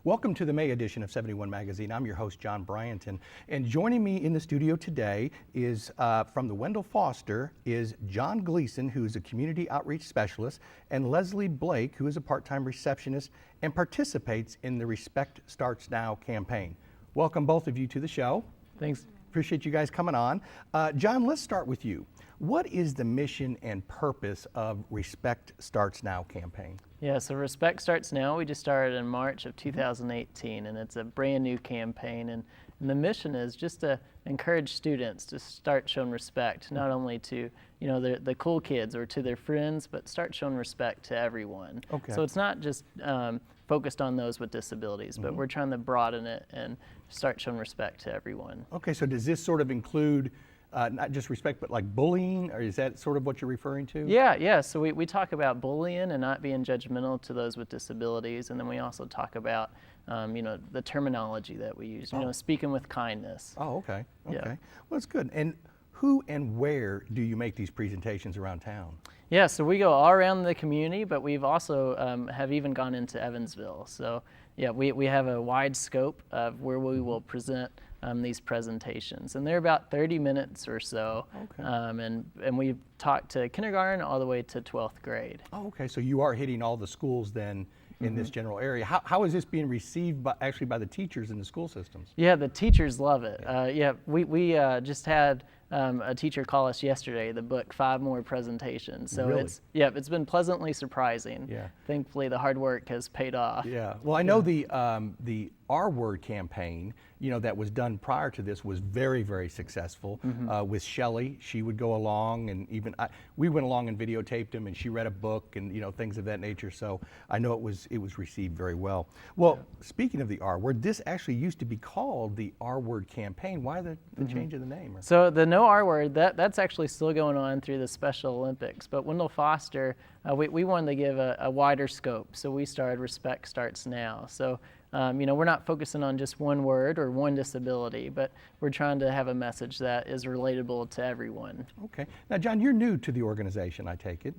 Welcome to the May edition of 71 Magazine. I'm your host, John Bryenton, and joining me in the studio today is from the Wendell Foster is John Gleason, who is a community outreach specialist, and Leslie Blake, who is a part-time receptionist and participates in the Respect Starts Now campaign. Welcome both of you to the show. Thanks. Appreciate you guys coming on. John, let's start with you. What is the mission and purpose of Respect Starts Now campaign? Yeah, so Respect Starts Now, we just started in March of 2018, and it's a brand new campaign. And the mission is just to encourage students to start showing respect, not only to the cool kids or to their friends, but start showing respect to everyone. Okay. So it's not just focused on those with disabilities, but we're trying to broaden it and start showing respect to everyone. Okay, so does this sort of include not just respect, but like bullying, or is that sort of what you're referring to? Yeah. So we talk about bullying and not being judgmental to those with disabilities, and then we also talk about the terminology that we use. Speaking with kindness. Oh, okay. Yeah. Well, that's good. And who and where do you make these presentations around town? Yeah, so we go all around the community, but we've also have even gone into Evansville. So yeah, we have a wide scope of where we will present these presentations, and they're about 30 minutes or so. Okay. And we've talked to kindergarten all the way to 12th grade. Oh, okay. So you are hitting all the schools then in this general area. How is this being received by the teachers in the school systems? Yeah, the teachers love it. We just had a teacher call us yesterday to book 5 more presentations. So Really? it's been pleasantly surprising. Yeah. Thankfully, the hard work has paid off. Yeah. Well, I know the R Word campaign, that was done prior to this was very, very successful. With Shelley, she would go along, and even we went along and videotaped him, and she read a book and things of that nature. So I know it was received very well. Well, speaking of the R Word, this actually used to be called the R Word campaign. Why the change of the name? So the No R Word, that's actually still going on through the Special Olympics. But Wendell Foster, we wanted to give a wider scope. So we started Respect Starts Now. So we're not focusing on just one word or one disability, but we're trying to have a message that is relatable to everyone. Okay. Now, John, you're new to the organization, I take it.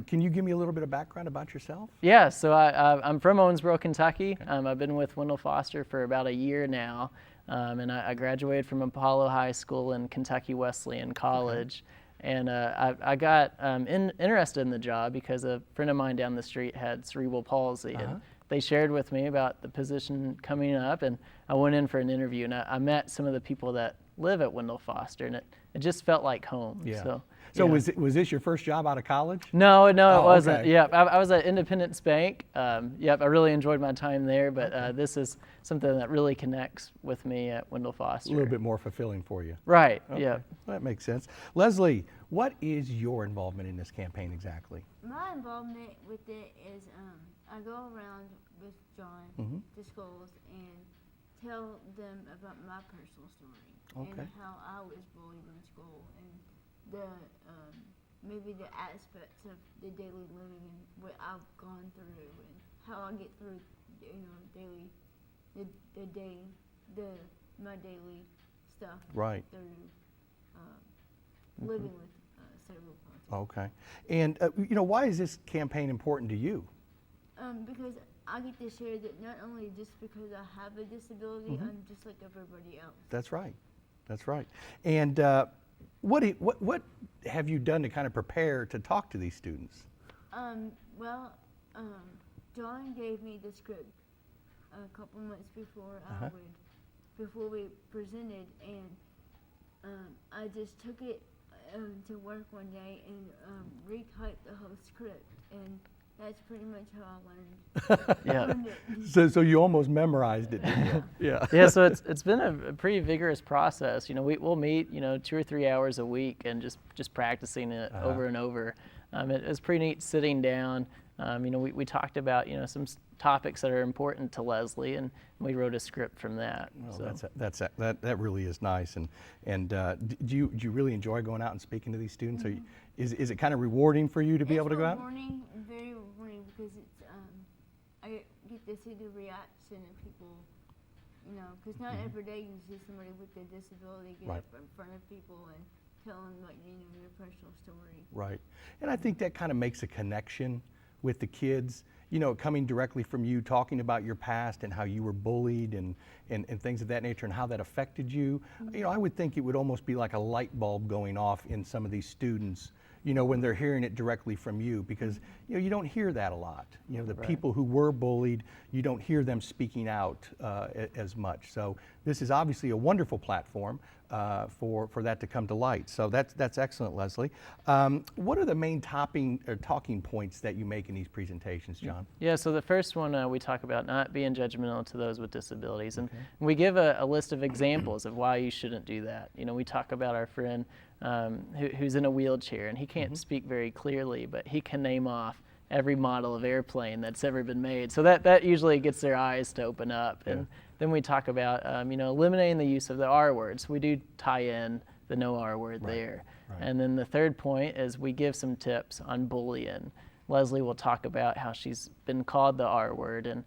Can you give me a little bit of background about yourself? Yeah, so I'm from Owensboro, Kentucky. Okay. I've been with Wendell Foster for about a year now, and I graduated from Apollo High School and Kentucky Wesleyan College. Okay. And I got interested in the job because a friend of mine down the street had cerebral palsy. And they shared with me about the position coming up, and I went in for an interview, and I met some of the people that live at Wendell Foster, and it just felt like home. Yeah. So was this your first job out of college? No, it wasn't. Okay. Yeah, I was at Independence Bank. I really enjoyed my time there, but this is something that really connects with me at Wendell Foster. A little bit more fulfilling for you. Right, Okay. yeah. Well, that makes sense. Leslie, what is your involvement in this campaign exactly? My involvement with it is I go around with John to schools and tell them about my personal story and how I was bullied in school and the maybe the aspects of the daily living and what I've gone through and how I get through my daily stuff Right. through living with cerebral palsy. Okay. And why is this campaign important to you? Because I get to share that not only just because I have a disability, I'm just like everybody else. That's right. That's right. And what have you done to kind of prepare to talk to these students? John gave me the script a couple months before before we presented, and I just took it to work one day and retyped the whole script, and that's pretty much how I learned it. So you almost memorized it, didn't you? Yeah. Yeah. So it's been a pretty vigorous process. We'll meet 2 or 3 hours a week and just practicing it over and over. It was pretty neat sitting down. We talked about some topics that are important to Leslie, and we wrote a script from that. Well, that really is nice. And do you really enjoy going out and speaking to these students? Is it kind of rewarding for you to be able to go out? Very rewarding, because it's I get to see the reaction of people. Because not every day you see somebody with a disability get up in front of people and tell them your personal story. Right. And I think that kind of makes a connection with the kids, you know, coming directly from you, talking about your past and how you were bullied and things of that nature and how that affected you, you know, I would think it would almost be like a light bulb going off in some of these students, you know, when they're hearing it directly from you, because, you know, you don't hear that a lot. You know, the people who were bullied, you don't hear them speaking out as much. So this is obviously a wonderful platform for that to come to light. So that's excellent, Leslie. What are the main talking points that you make in these presentations, John? Yeah, so the first one, we talk about not being judgmental to those with disabilities. And we give a list of examples of why you shouldn't do that. You know, we talk about our friend who's in a wheelchair, and he can't speak very clearly, but he can name off every model of airplane that's ever been made. So that usually gets their eyes to open up. And then we talk about, you know, eliminating the use of the R words. We do tie in the no R word there. And then the third point is we give some tips on bullying. Leslie will talk about how she's been called the R word and,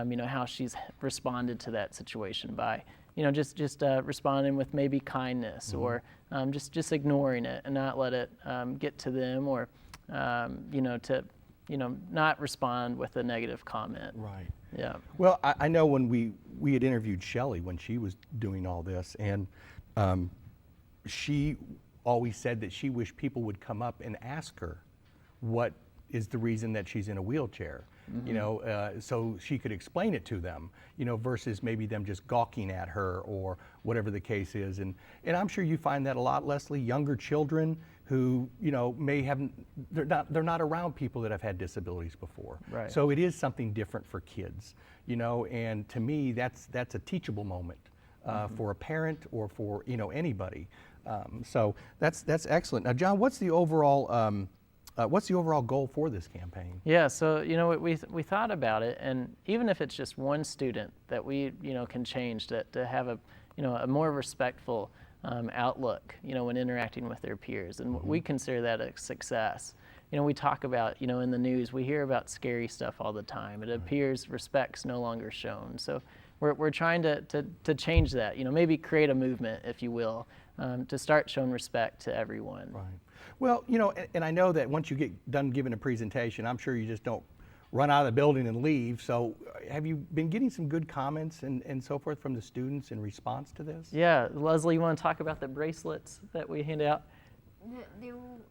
you know, how she's responded to that situation by, you know, just responding with maybe kindness or just ignoring it and not let it get to them, or, you know, to, you know, not respond with a negative comment. Right. Yeah. Well, I know when we had interviewed Shelley when she was doing all this, and she always said that she wished people would come up and ask her what is the reason that she's in a wheelchair, you know, so she could explain it to them, you know, versus maybe them just gawking at her or whatever the case is. And I'm sure you find that a lot, Leslie, younger children who, you know, they're not around people that have had disabilities before. Right. So it is something different for kids, you know, and to me, that's a teachable moment for a parent or for, you know, anybody. So that's excellent. Now, John, what's the overall goal for this campaign? Yeah, so, you know, we thought about it, and even if it's just one student that we, you know, can change to have a, you know, a more respectful outlook, you know, when interacting with their peers, and we consider that a success. You know, we talk about, you know, in the news, we hear about scary stuff all the time. It appears respect's no longer shown. So we're trying to change that, you know, maybe create a movement, if you will, to start showing respect to everyone. Right. Well, you know, and I know that once you get done giving a presentation, I'm sure you just don't run out of the building and leave. So have you been getting some good comments and so forth from the students in response to this? Yeah, Leslie, you want to talk about the bracelets that we hand out? They will,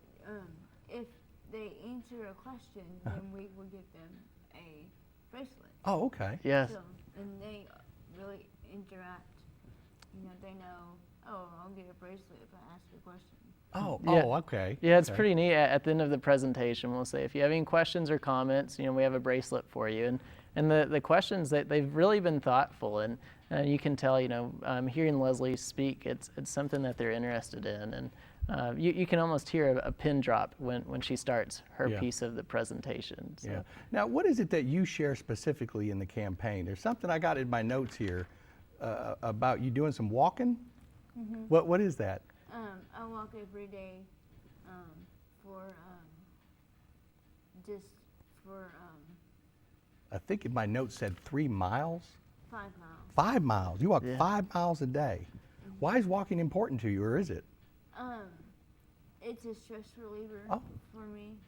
if they answer a question, then we will give them a bracelet. Oh, okay. Yes. So, and they really interact. You know, they know, oh, I'll get a bracelet if I ask a question. Oh, Yeah. oh, okay. Yeah, it's Okay. pretty neat. At the end of the presentation, we'll say, if you have any questions or comments, you know, we have a bracelet for you. And the questions, they've really been thoughtful, and you can tell, you know, hearing Leslie speak, it's something that they're interested in. And you can almost hear a pin drop when she starts her piece of the presentation. So. Yeah. Now, what is it that you share specifically in the campaign? There's something I got in my notes here about you doing some walking. What is that? I walk every day I think in my notes said 3 miles. 5 miles. 5 miles. You walk Yeah. 5 miles a day. Why is walking important to you, or is it? It's a stress reliever for me.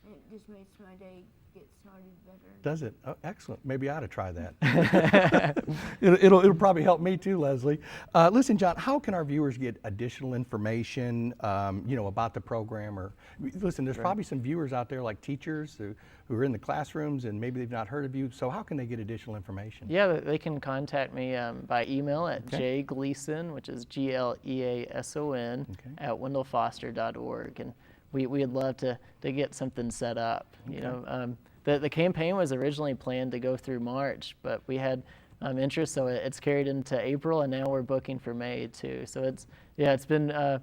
It just makes my day get started better. Does it? Oh, excellent. Maybe I ought to try that. it'll probably help me too, Leslie. Listen, John, how can our viewers get additional information, you know, about the program? Or listen, there's probably some viewers out there, like teachers who are in the classrooms and maybe they've not heard of you. So how can they get additional information? Yeah, they can contact me by email at jgleason, which is Gleason, at wendellfoster.org. And we'd love to get something set up. You know, the campaign was originally planned to go through March, but we had interest, so it's carried into April, and now we're booking for May too. So it's been a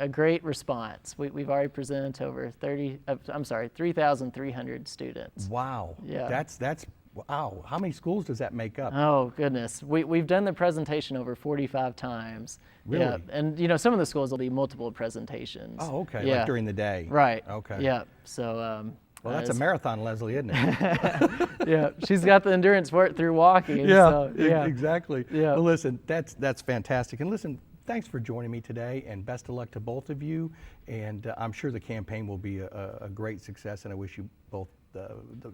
great response. We've already presented to over 3,300 students. Wow. Yeah. That's wow. How many schools does that make up? Oh goodness, we've done the presentation over 45 times. Really? Yeah, and you know, some of the schools will be multiple presentations. Oh, okay. Yeah. Like during the day. Right. Okay. Yeah. So. Well, that's a marathon, Leslie, isn't it? Yeah, she's got the endurance for it through walking. Yeah, so, yeah. Exactly. Yeah. Well, listen, that's fantastic. And listen, thanks for joining me today, and best of luck to both of you. And I'm sure the campaign will be a great success, and I wish you both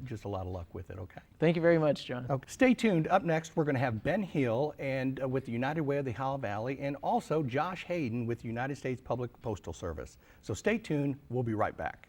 just a lot of luck with it, okay? Thank you very much, John. Okay. Stay tuned. Up next, we're going to have Ben Hill and with the United Way of the Ohio Valley, and also Josh Hayden with the United States Public Postal Service. So stay tuned. We'll be right back.